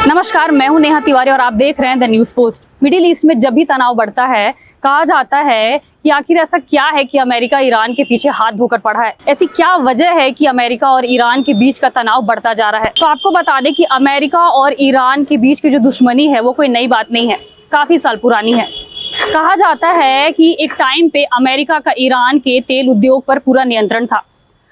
नमस्कार, मैं हूं नेहा तिवारी और आप देख रहे हैं the news post. Middle east में जब भी तनाव बढ़ता है, कहा जाता है कि आखिर ऐसा क्या है कि अमेरिका ईरान के पीछे हाथ धोकर पड़ा है। ऐसी क्या वजह है कि अमेरिका और ईरान के बीच का तनाव बढ़ता जा रहा है। तो आपको बता दें कि अमेरिका और ईरान के बीच की जो दुश्मनी है वो कोई नई बात नहीं है, काफी साल पुरानी है। कहा जाता है कि एक टाइम पे अमेरिका का ईरान के तेल उद्योग पर पूरा नियंत्रण था।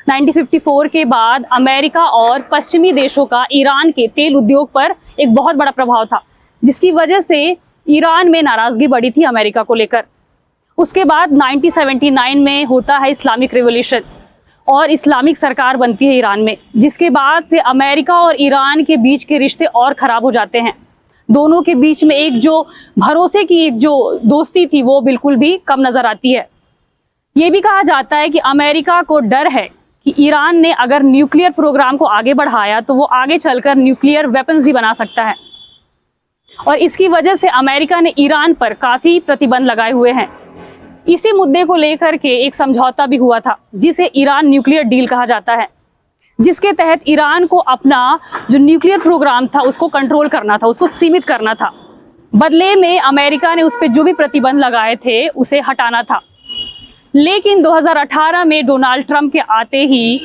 1954 के बाद अमेरिका और पश्चिमी देशों का ईरान के तेल उद्योग पर एक बहुत बड़ा प्रभाव था, जिसकी वजह से ईरान में नाराजगी बढ़ी थी अमेरिका को लेकर। उसके बाद 1979 में होता है इस्लामिक रिवॉल्यूशन और इस्लामिक सरकार बनती है ईरान में, जिसके बाद से अमेरिका और ईरान के बीच के रिश्ते और खराब हो जाते हैं। दोनों के बीच में एक जो भरोसे की एक जो दोस्ती थी वो बिल्कुल भी कम नजर आती है। ये भी कहा जाता है कि अमेरिका को डर है कि ईरान ने अगर न्यूक्लियर प्रोग्राम को आगे बढ़ाया तो वो आगे चलकर न्यूक्लियर वेपन्स भी बना सकता है, और इसकी वजह से अमेरिका ने ईरान पर काफ़ी प्रतिबंध लगाए हुए हैं। इसी मुद्दे को लेकर के एक समझौता भी हुआ था, जिसे ईरान न्यूक्लियर डील कहा जाता है, जिसके तहत ईरान को अपना जो न्यूक्लियर प्रोग्राम था उसको कंट्रोल करना था, उसको सीमित करना था। बदले में अमेरिका ने उस पर जो भी प्रतिबंध लगाए थे उसे हटाना था। लेकिन 2018 में डोनाल्ड ट्रंप के आते ही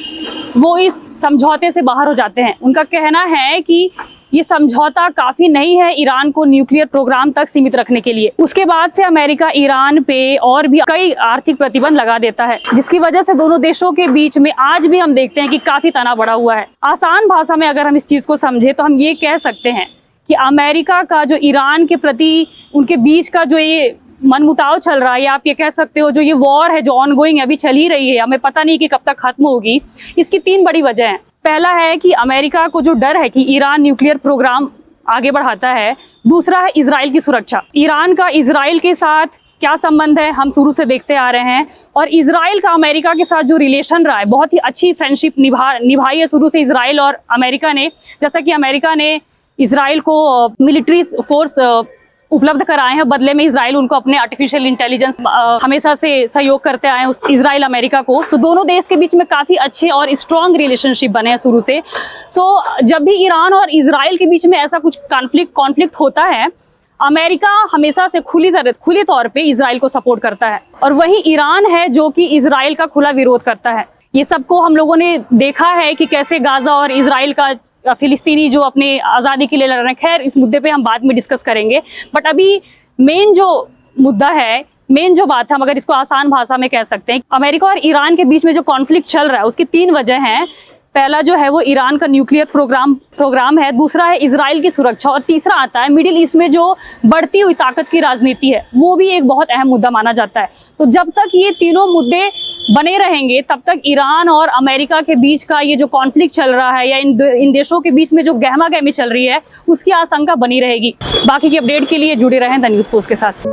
वो इस समझौते से बाहर हो जाते हैं। उनका कहना है कि ये समझौता काफ़ी नहीं है ईरान को न्यूक्लियर प्रोग्राम तक सीमित रखने के लिए। उसके बाद से अमेरिका ईरान पे और भी कई आर्थिक प्रतिबंध लगा देता है, जिसकी वजह से दोनों देशों के बीच में आज भी हम देखते हैं कि काफ़ी तनाव बढ़ा हुआ है। आसान भाषा में अगर हम इस चीज़ को समझे तो हम ये कह सकते हैं कि अमेरिका का जो ईरान के प्रति उनके बीच का जो ये मनमुटाव चल रहा है, या आप ये कह सकते हो जो ये वॉर है जो ऑनगोइंग अभी चल ही रही है, हमें पता नहीं कि कब तक खत्म होगी। इसकी तीन बड़ी वजह हैं। पहला है कि अमेरिका को जो डर है कि ईरान न्यूक्लियर प्रोग्राम आगे बढ़ाता है। दूसरा है इजराइल की सुरक्षा। ईरान का इजराइल के साथ क्या संबंध है हम शुरू से देखते आ रहे हैं, और इजराइल का अमेरिका के साथ जो रिलेशन रहा है, बहुत ही अच्छी फ्रेंडशिप निभाई है शुरू से इजराइल और अमेरिका ने। जैसा कि अमेरिका ने इजराइल को मिलिट्री फोर्स उपलब्ध कराए हैं, बदले में इजराइल उनको अपने आर्टिफिशियल इंटेलिजेंस हमेशा से सहयोग करते आए हैं इजराइल अमेरिका को। सो दोनों देश के बीच में काफ़ी अच्छे और स्ट्रॉन्ग रिलेशनशिप बने हैं शुरू से। सो जब भी ईरान और इजराइल के बीच में ऐसा कुछ कॉन्फ्लिक्ट होता है, अमेरिका हमेशा से खुली तौर पे इजराइल को सपोर्ट करता है, और वही ईरान है जो कि इजराइल का खुला विरोध करता है। ये सबको हम लोगों ने देखा है कि कैसे गाजा और इजराइल का फिलिस्तीनी जो अपने आज़ादी के लिए लड़ रहे हैं। खैर, इस मुद्दे पे हम बाद में डिस्कस करेंगे, बट अभी मेन जो मुद्दा है, मेन जो बात है, हम अगर इसको आसान भाषा में कह सकते हैं, अमेरिका और ईरान के बीच में जो कॉन्फ्लिक्ट चल रहा है उसकी तीन वजह हैं। पहला जो है वो ईरान का न्यूक्लियर प्रोग्राम है, दूसरा है इजराइल की सुरक्षा, और तीसरा आता है मिडिल ईस्ट में जो बढ़ती हुई ताकत की राजनीति है, वो भी एक बहुत अहम मुद्दा माना जाता है। तो जब तक ये तीनों मुद्दे बने रहेंगे तब तक ईरान और अमेरिका के बीच का ये जो कॉन्फ्लिक्ट चल रहा है, या इन देशों के बीच में जो गहमागहमी चल रही है, उसकी आशंका बनी रहेगी। बाकी की अपडेट के लिए जुड़े रहें द न्यूज़ पोस्ट के साथ।